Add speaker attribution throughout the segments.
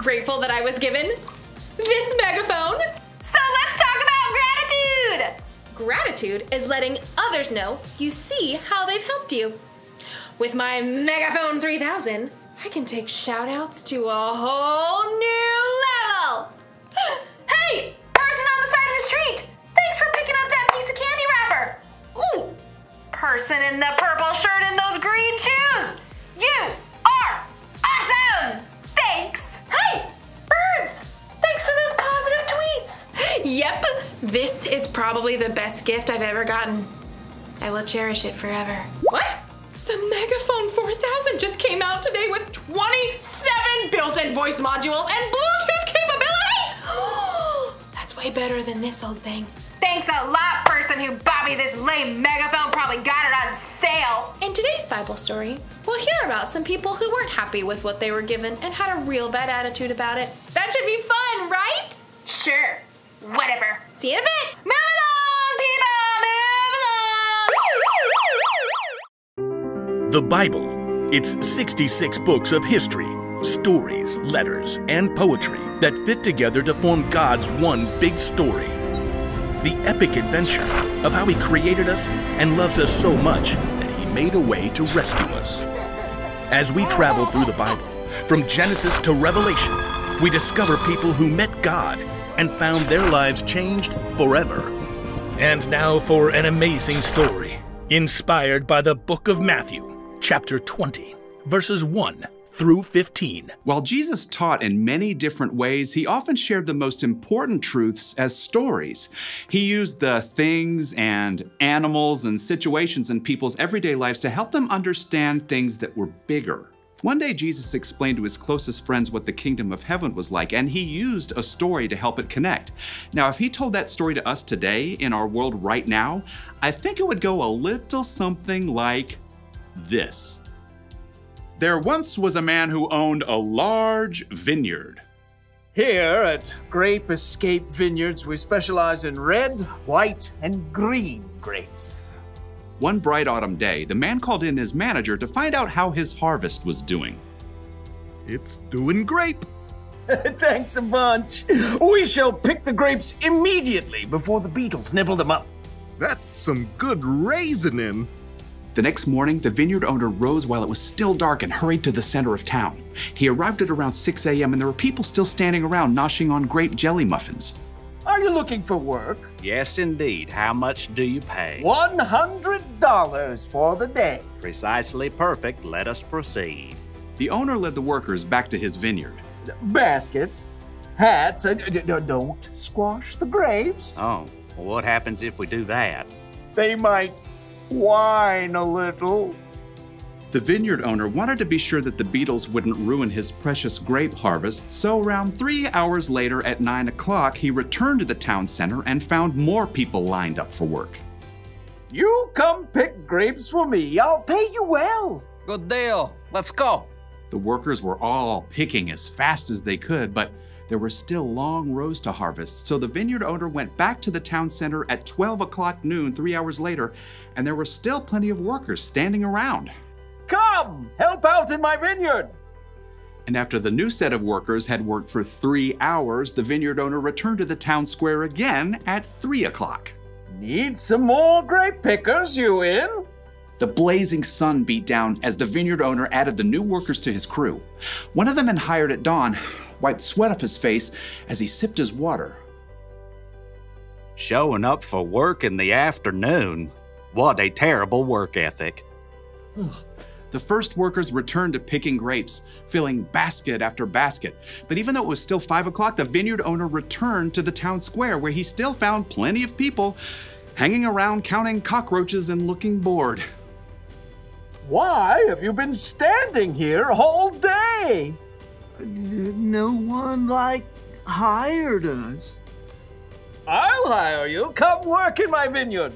Speaker 1: grateful that I was given this megaphone.
Speaker 2: So let's talk about gratitude.
Speaker 1: Gratitude is letting others know you see how they've helped you. With my Megaphone 3000, I can take shout-outs to a whole new level.
Speaker 2: Hey, person on the side of the street, thanks for picking up that piece of candy wrapper. Ooh, person in the purple shirt and those green shoes, you are awesome. Thanks. Hey, birds, thanks for those positive tweets.
Speaker 1: Yep, this is probably the best gift I've ever gotten. I will cherish it forever. What? The Megaphone 4000 just came out today with 27 built-in voice modules and Bluetooth capabilities! That's way better than this old thing.
Speaker 2: Thanks a lot, person who bought me this lame megaphone. Probably got it on sale.
Speaker 1: In today's Bible story, we'll hear about some people who weren't happy with what they were given and had a real bad attitude about it. That should be fun, right?
Speaker 2: Sure, whatever.
Speaker 1: See you in a bit.
Speaker 2: Move along, people, move along.
Speaker 3: The Bible. It's 66 books of history, stories, letters, and poetry that fit together to form God's one big story. The epic adventure of how He created us and loves us so much that He made a way to rescue us. As we travel through the Bible, from Genesis to Revelation, we discover people who met God and found their lives changed forever. And now for an amazing story, inspired by the book of Matthew, chapter 20, verses 1 through 15.
Speaker 4: While Jesus taught in many different ways, He often shared the most important truths as stories. He used the things and animals and situations in people's everyday lives to help them understand things that were bigger. One day, Jesus explained to His closest friends what the kingdom of heaven was like, and He used a story to help it connect. Now, if He told that story to us today in our world right now, I think it would go a little something like this. There once was a man who owned a large vineyard.
Speaker 5: Here at Grape Escape Vineyards, we specialize in red, white, and green grapes.
Speaker 4: One bright autumn day, the man called in his manager to find out how his harvest was doing.
Speaker 6: It's doing great.
Speaker 5: Thanks a bunch. We shall pick the grapes immediately before the beetles nibble them up.
Speaker 6: That's some good raisoning.
Speaker 4: The next morning, the vineyard owner rose while it was still dark and hurried to the center of town. He arrived at around 6 a.m. and there were people still standing around noshing on grape jelly muffins.
Speaker 5: Are you looking for work?
Speaker 7: Yes, indeed. How much do you pay?
Speaker 5: $100 for the day.
Speaker 7: Precisely perfect. Let us proceed.
Speaker 4: The owner led the workers back to his vineyard.
Speaker 5: Baskets, hats, don't squash the grapes.
Speaker 7: Oh, well, what happens if we do that?
Speaker 5: They might whine a little.
Speaker 4: The vineyard owner wanted to be sure that the beetles wouldn't ruin his precious grape harvest, so around 3 hours later at 9 o'clock, he returned to the town center and found more people lined up for work.
Speaker 5: You come pick grapes for me. I'll pay you well.
Speaker 8: Good deal. Let's go.
Speaker 4: The workers were all picking as fast as they could, but there were still long rows to harvest, so the vineyard owner went back to the town center at 12 o'clock noon 3 hours later, and there were still plenty of workers standing around.
Speaker 5: Come, help out in my vineyard.
Speaker 4: And after the new set of workers had worked for 3 hours, the vineyard owner returned to the town square again at 3 o'clock.
Speaker 5: Need some more grape pickers, you in?
Speaker 4: The blazing sun beat down as the vineyard owner added the new workers to his crew. One of them had hired at dawn wiped sweat off his face as he sipped his water.
Speaker 7: Showing up for work in the afternoon? What a terrible work ethic.
Speaker 4: The first workers returned to picking grapes, filling basket after basket. But even though it was still 5 o'clock, the vineyard owner returned to the town square where he still found plenty of people hanging around counting cockroaches and looking bored.
Speaker 5: Why have you been standing here all day?
Speaker 9: No one, hired us.
Speaker 5: I'll hire you. Come work in my vineyard.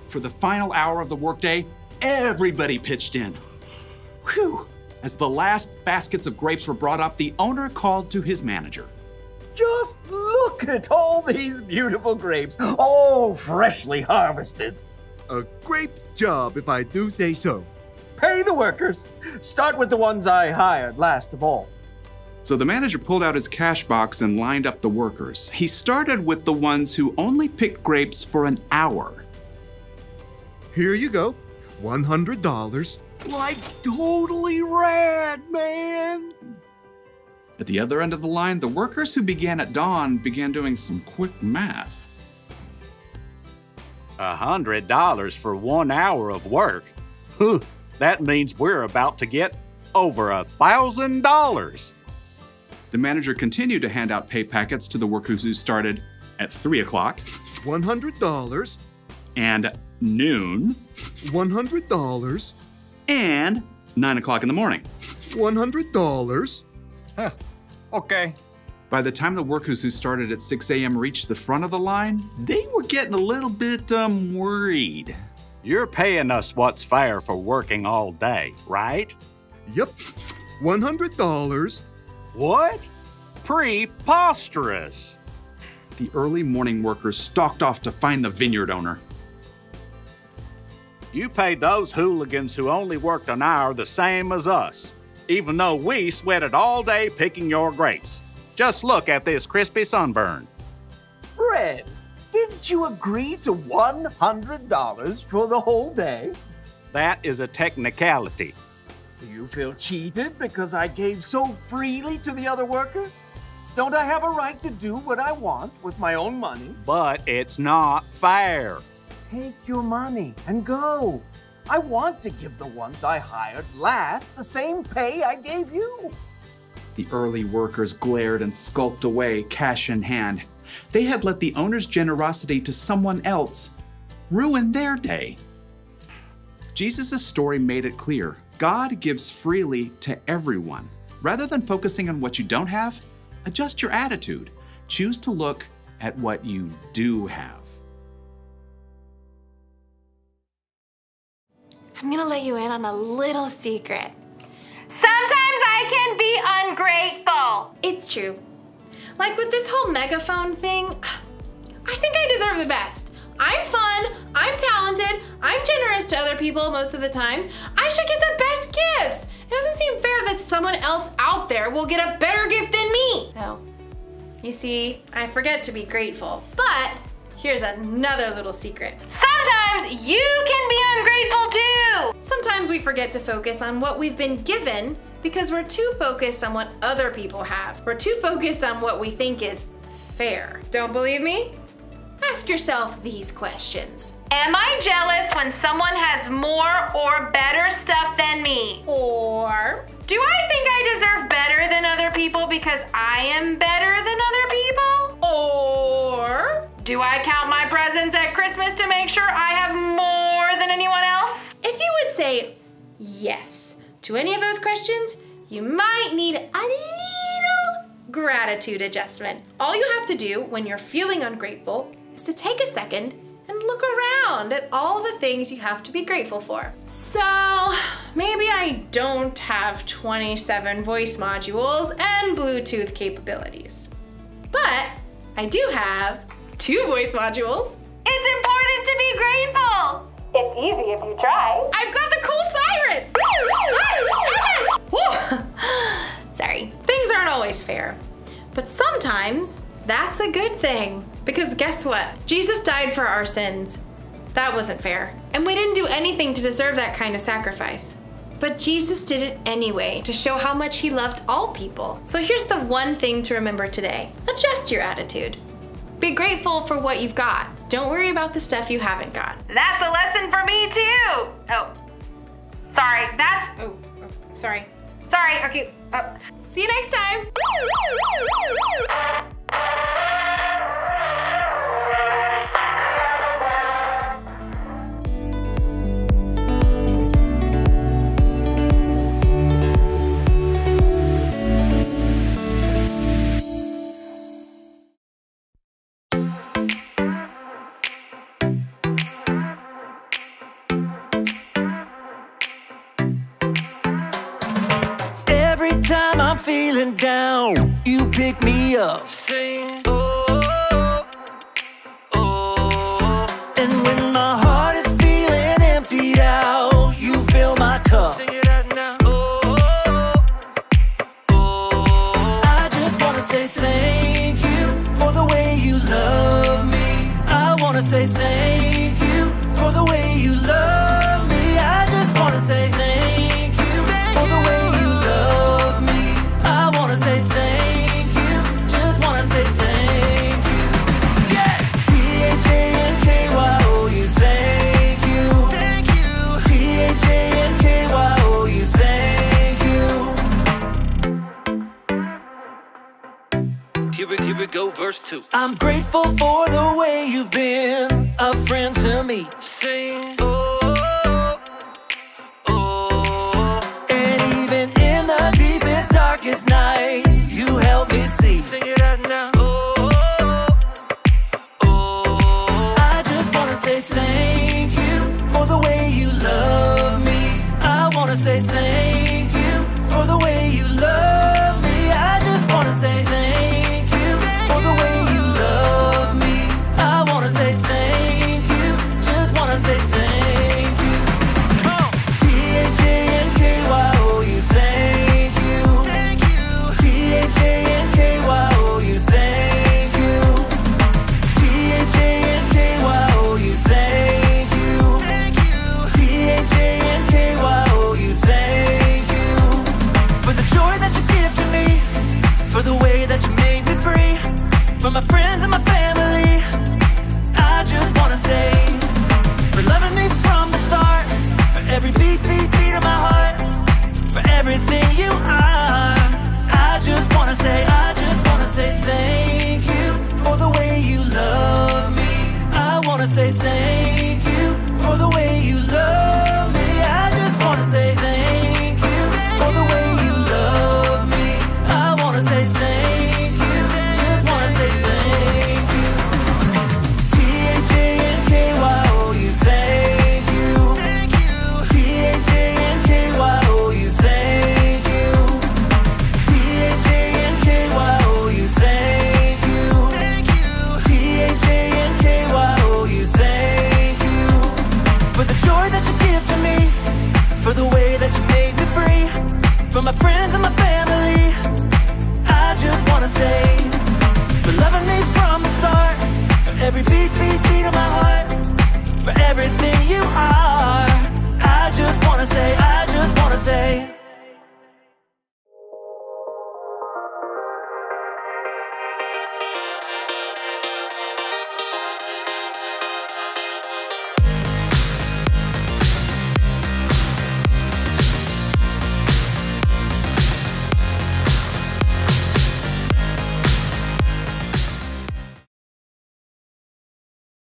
Speaker 4: For the final hour of the workday, everybody pitched in. Whew! As the last baskets of grapes were brought up, the owner called to his manager.
Speaker 5: Just look at all these beautiful grapes, all freshly harvested.
Speaker 6: A great job, if I do say so.
Speaker 5: Pay the workers. Start with the ones I hired last of all.
Speaker 4: So the manager pulled out his cash box and lined up the workers. He started with the ones who only picked grapes for an hour.
Speaker 6: Here you go. $100.
Speaker 9: Like totally rad, man.
Speaker 4: At the other end of the line, the workers who began at dawn began doing some quick math.
Speaker 7: $100 for 1 hour of work? Huh, that means we're about to get over $1,000.
Speaker 4: The manager continued to hand out pay packets to the workers who started at 3 o'clock.
Speaker 6: $100.
Speaker 4: And noon.
Speaker 6: $100.
Speaker 4: And 9 o'clock in the morning.
Speaker 6: $100.
Speaker 8: Huh. Okay.
Speaker 4: By the time the workers who started at 6 a.m. reached the front of the line, they were getting a little bit worried.
Speaker 7: You're paying us what's fair for working all day, right?
Speaker 6: Yep. $100.
Speaker 7: What? Preposterous.
Speaker 4: The early morning workers stalked off to find the vineyard owner.
Speaker 7: You paid those hooligans who only worked an hour the same as us, even though we sweated all day picking your grapes. Just look at this crispy sunburn.
Speaker 5: Fred, didn't you agree to $100 for the whole day?
Speaker 7: That is a technicality.
Speaker 5: Do you feel cheated because I gave so freely to the other workers? Don't I have a right to do what I want with my own money?
Speaker 7: But it's not fair.
Speaker 5: Take your money and go. I want to give the ones I hired last the same pay I gave you.
Speaker 4: The early workers glared and skulked away, cash in hand. They had let the owner's generosity to someone else ruin their day. Jesus' story made it clear. God gives freely to everyone. Rather than focusing on what you don't have, adjust your attitude. Choose to look at what you do have.
Speaker 1: I'm gonna let you in on a little secret.
Speaker 2: Sometimes I can be ungrateful.
Speaker 1: It's true. Like with this whole megaphone thing, I think I deserve the best. I'm fun, I'm talented, I'm generous to other people most of the time. I should get the best gifts. It doesn't seem fair that someone else out there will get a better gift than me. No. You see, I forget to be grateful. But here's another little secret.
Speaker 2: Sometimes you can be ungrateful too.
Speaker 1: Sometimes we forget to focus on what we've been given because we're too focused on what other people have. We're too focused on what we think is fair. Don't believe me? Ask yourself these questions.
Speaker 2: Am I jealous when someone has more or better stuff than me?
Speaker 1: Or
Speaker 2: do I think I deserve better than other people because I am better than other people?
Speaker 1: Or
Speaker 2: do I count my presents at Christmas to make sure I have more than anyone else?
Speaker 1: If you would say yes to any of those questions, you might need a little gratitude adjustment. All you have to do when you're feeling ungrateful is to take a second and look around at all the things you have to be grateful for. So maybe I don't have 27 voice modules and Bluetooth capabilities, but I do have 2 voice modules.
Speaker 2: It's important to be grateful.
Speaker 1: It's easy if you try. I've got the cool siren. Sorry, things aren't always fair, but sometimes that's a good thing. Because guess what? Jesus died for our sins. That wasn't fair. And we didn't do anything to deserve that kind of sacrifice. But Jesus did it anyway to show how much he loved all people. So here's the one thing to remember today. Adjust your attitude. Be grateful for what you've got. Don't worry about the stuff you haven't got.
Speaker 2: That's a lesson for me too. Oh, sorry, that's...
Speaker 1: Oh, sorry.
Speaker 2: Sorry, okay.
Speaker 1: See you next time.
Speaker 9: Every time I'm feeling down, you pick me up. Sing, oh, oh. And when my heart is feeling emptied out, you fill my cup. Sing it out now. Oh, oh, oh. thank you for the way you love me. I just wanna say thank you for the way you love me. I wanna say thank you, just wanna say thank you. Yeah! T-H-A-N-K-Y-O-U, thank you. Thank you. T-H-A-N-K-Y-O-U, thank you. Here we go, verse 2. I'm grateful for the way you've been a friend to me. Sing, oh, oh. And even in the deepest, darkest night, you help me see. Sing it out now. Oh, oh. I just wanna say thank you for the way you love me. I wanna say thank you for the way you love me. I just wanna say thank you for the way you love me. I wanna say thank you, just wanna say thank you. T-H-A-N-K-Y-O-U, thank you. Thank you. T-H-A-N-K-Y-O-U, thank you. T-H-A-N-K-Y-O-U, thank you. Thank you. T-H-A-N-K-Y-O-U, thank you. For the joy that you give to me, for the way that you made me free, for my friends and my family, I just wanna say, for loving me from the start, for every beat, beat, beat of my heart, for everything you are. I just wanna say thank you for the way you love me. I wanna say thank you for the way